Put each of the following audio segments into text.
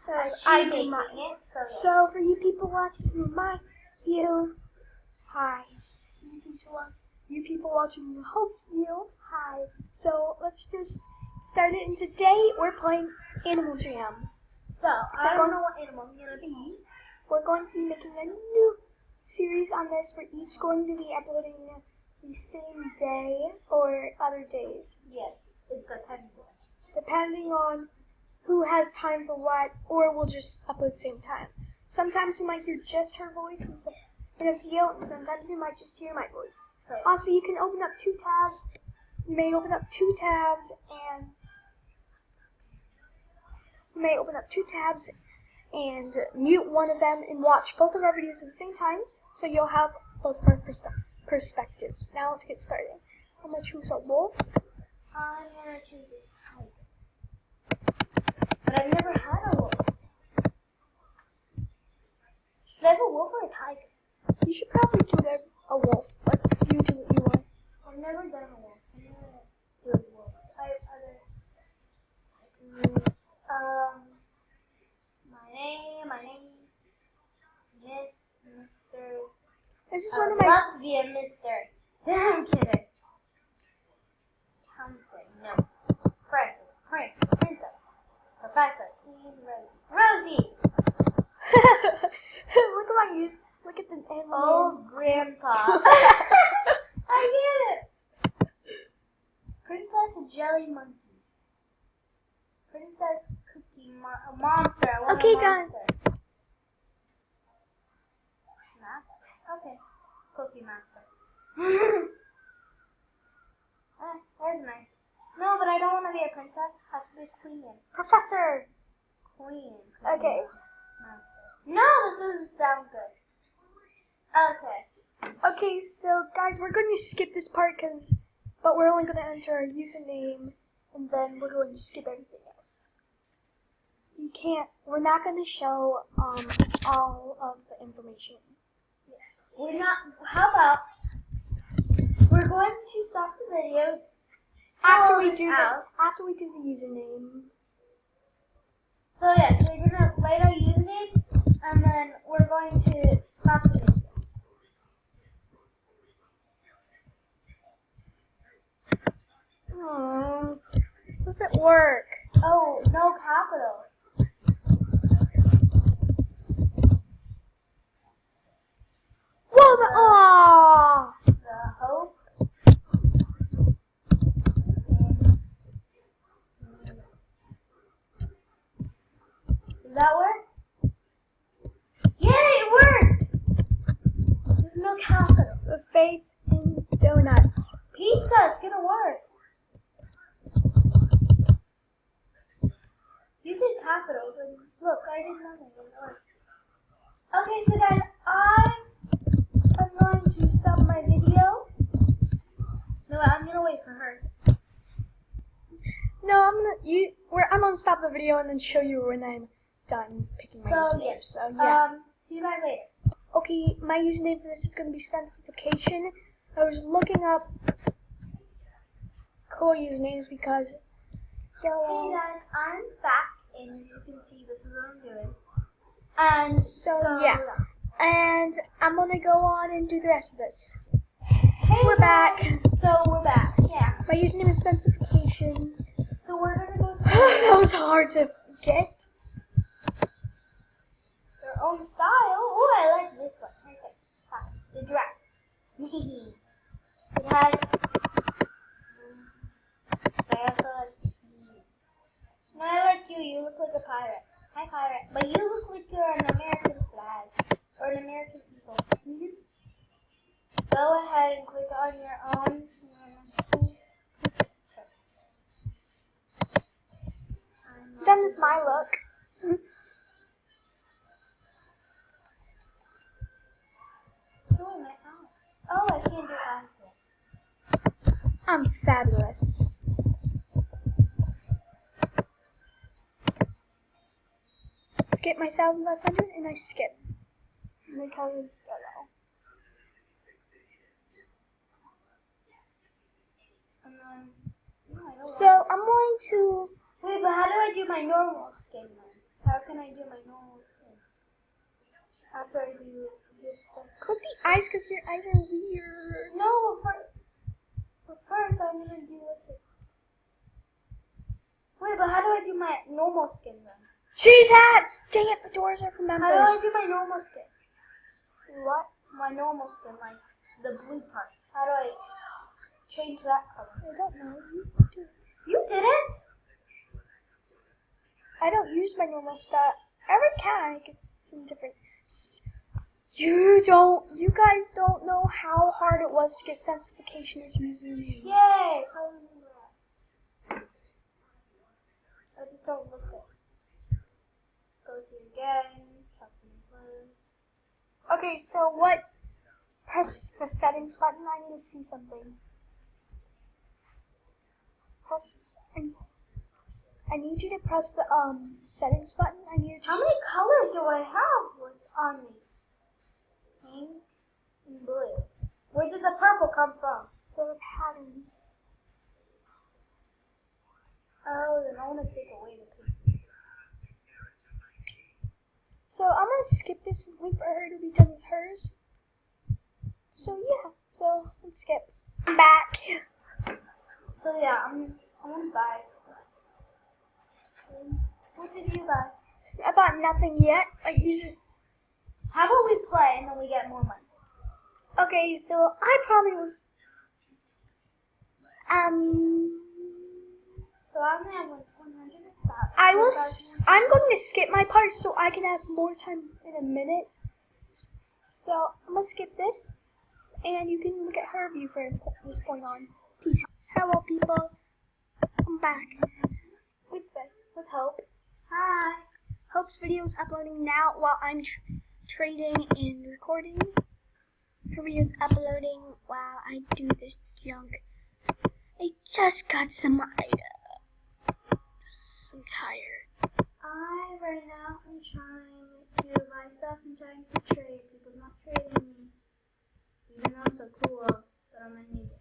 I do mine. So for you people watching my view, hi. You people watching the Hope view, hi. So let's just start it. And today we're playing Animal Jam. So I don't know what animal I'm gonna be. We're going to be making a new series on this. We're each going to be uploading the same day or other days. Yes, it's depending on who has time for what, or we'll just upload at the same time. Sometimes you might hear just her voice in a video, and sometimes you might just hear my voice. So, also, you can open up two tabs. You may open up two tabs and mute one of them and watch both of our videos at the same time, so you'll have both of our perspectives. Now let's get started. I'm going to choose a wolf. I'm gonna choose a tiger. But I've never had a wolf. Should I have a wolf or a tiger? You should probably do a wolf, but you do what you want. I've never done a wolf. I'm gonna do a wolf. My name, Mr. This is one of my. Love to be a Mr. I'm kidding. No. Princess. Professor. Rosie. Look at the animal. Oh, Grandpa. I get it. Princess Jelly Monkey. Princess Cookie Monster. Okay, guys. Okay. Cookie Monster. That's nice. No, but I don't want to be a princess. I have to be a queen. Professor. Queen. Okay. No, this doesn't sound good. Okay. Okay, so guys, we're going to skip this part but we're only going to enter our username, and then we're going to skip everything else. We're not going to show all of the information. How about we're going to stop the video after we do the username. So yeah, so we're gonna write our username and then we're going to stop the video. Does it work? Oh, no capitals. Whoa! The hope. Does that work? Yeah, it worked! There's no capital. The Faith in donuts. Pizza, it's gonna work. You did capitals, and look, I did nothing. It worked. Okay, so guys, I'm going to stop my video. No, I'm gonna wait for her. No, I'm gonna stop the video and then show you when I'm done picking my username. Yes. So yeah. See you guys later. Okay, my username for this is gonna be Sensification. I was looking up cool usernames because yellow. Hey guys, I'm back, and as you can see, this is what I'm doing. And so yeah. And I'm gonna go on and do the rest of this. Hey, we're back. So we're back. Yeah. My username is Sensification. So we're gonna go. That was hard to get. Their own style. Oh, I like this one. Okay. The giraffe. It has. I also like. No, I like you. You look like a pirate. Hi, pirate. But you look like you're an American flag. Or an American people. Go ahead and click on your own. I'm done with my look. Oh, I can't do eyes. I'm fabulous. Skip my 1,500 and I skip. My color is yellow. So I'm going to Wait, but how do I do my normal skin then? How can I do my normal skin? After I do this stuff. Click the eyes because your eyes are weird. No, but first I'm gonna do this. Wait, but how do I do my normal skin then? Cheese hat! Dang it, fedoras are for members. How do I do my normal skin? What? My normal skin, like the blue part. How do I change that color? I don't know. You did it? I don't use my normal stuff. Every can I get some different. You guys don't know how hard it was to get sensification as username. Yay! I just don't look it. Go to again. Okay, so what? Press the settings button. I need to see something. I need you to press the settings button. I need to. How many colors do I have on me? Pink and blue. Where did the purple come from? The pattern. Oh, then I want to take away the pink. So I'm gonna skip this and wait for her to be done with hers. So yeah, so let's skip. I'm back. So yeah, I want to buy stuff. What did you buy? I bought nothing yet. How about we play and then we get more money? Okay, so I probably was. So I'm gonna have like 100 stop. I'm going to skip my part so I can have more time in a minute. So I'm gonna skip this, and you can look at her view from this point on. Peace. Hello, people. I'm back with Hope. Hi. Hope's video is uploading now while I'm trading and recording. Her video is uploading while I do this junk. I just got some items. I'm tired. Right now I'm trying to buy stuff and trying to trade. People not trading me. Even though I'm so cool, but I'm gonna need it.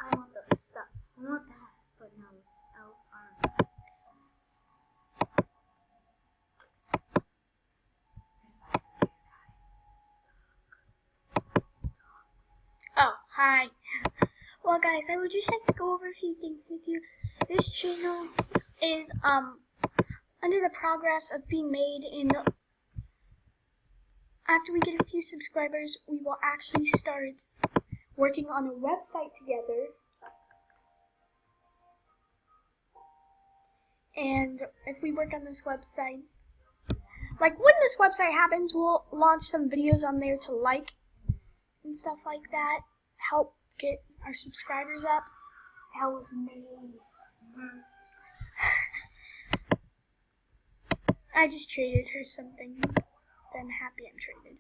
I want the stuff. I want that, but no, Oh, hi. Well, guys, I would just like to go over a few things with you. This channel is under the progress of being made. After we get a few subscribers, we will actually start working on a website together. And if we work on this website, like when this website happens, we'll launch some videos on there to like and stuff like that. Help get our subscribers up. That was me. I just traded her something. I'm happy I'm traded.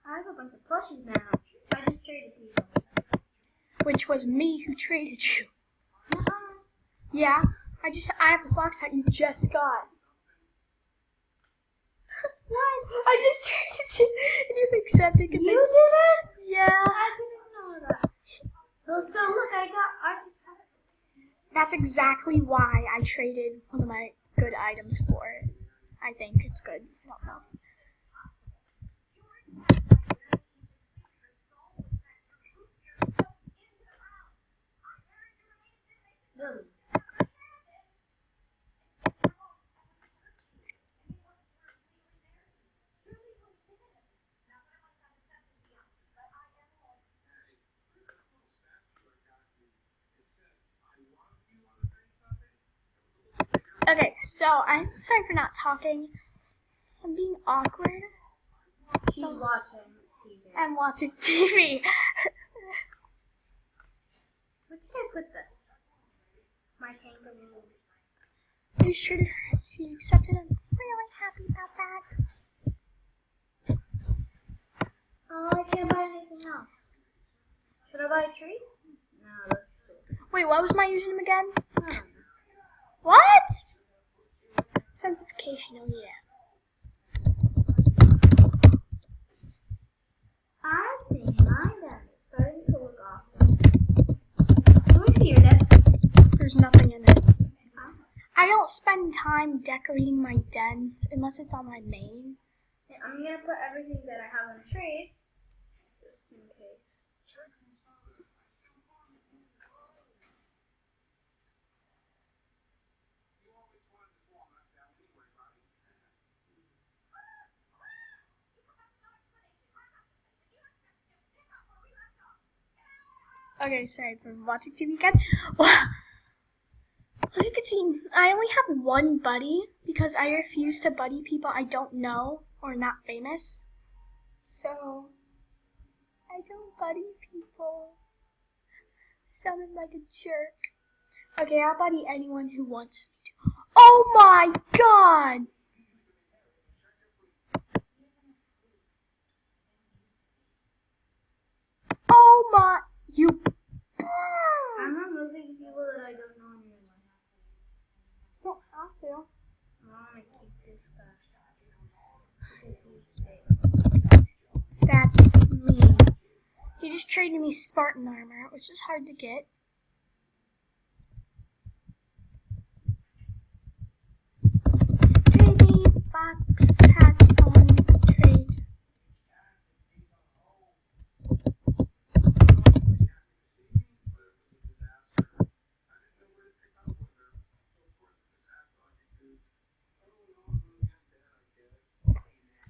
I have a bunch of plushies now. I just traded you. Which was me who traded you. Yeah, I have the fox hat you just got. What? I just traded you and you accepted it. You did it? Yeah. I didn't know that. Well, so look, That's exactly why I traded one of my good items for it. I think it's good. I don't know. Really? Okay, so I'm sorry for not talking. I'm being awkward. She's watching TV. I'm watching TV. Where should I put this? My kangaroo. You should. She accepted it. I'm really happy about that. Oh, I can't buy anything else. Should I buy a tree? No, that's cool. Wait, what was my username again? I don't know. What? Sensification, oh yeah. I think my dad is starting to look awesome. Can we see your dad? There's no nothing in it. I don't spend time decorating my dens unless it's on my main. I'm gonna put everything that I have on a trade, just in case. Okay, sorry for watching TV again. As you can see, I only have one buddy because I refuse to buddy people I don't know or not famous. So, I don't buddy people. Sounded like a jerk. Okay, I'll buddy anyone who wants me to. Oh my god! Oh my, you. I'm removing people that I don't know anymore. Don't have to. I want to keep this guy. That's me. He just traded me Spartan armor, which is hard to get. Trade me box hats on trade.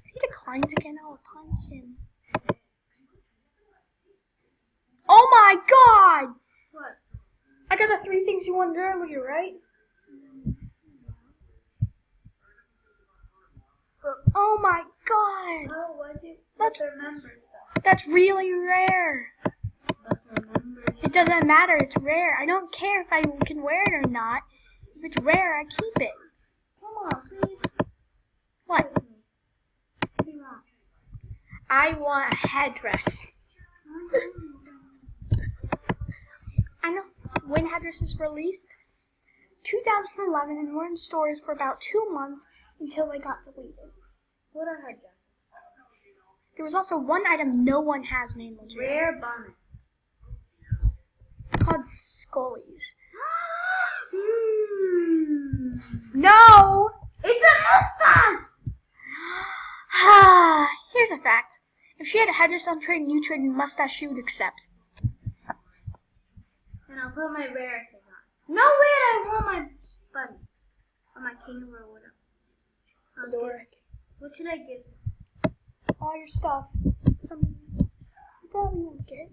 If he declines again, I'll punch him. Oh my god! What? I got the 3 things you wanted earlier, right? Oh my god! Oh, what did let's remember stuff. That's really rare. Let's remember. It doesn't matter, it's rare. I don't care if I can wear it or not. If it's rare, I keep it. Come on, please. What? What do you want? I want a headdress. I know when headdresses released, 2011, and were in stores for about 2 months until they got deleted. What are her dresses? There was also one item no one has named legit. Rare bonnet. Called Scully's. No! It's a mustache! Here's a fact. If she had a headdress on trade and you traded mustache, she would accept. And I'll put my rare thing on. No, wait, I want my bunny. Or my king or whatever. What should I give? All your stuff. Some you probably won't get.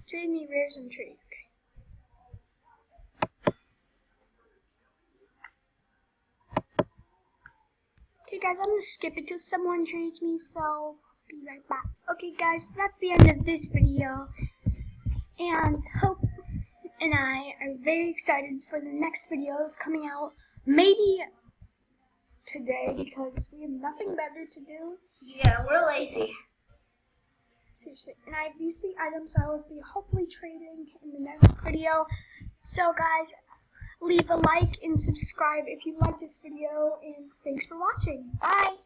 Trade me rares and trade. Okay guys, I'm gonna skip it till someone trades me, so be right back. Okay guys, that's the end of this video. And Hope and I are very excited for the next video that's coming out maybe today because we have nothing better to do. Yeah, we're lazy. Seriously. And these are the items I will be hopefully trading in the next video. So guys, leave a like and subscribe if you like this video, and thanks for watching. Bye!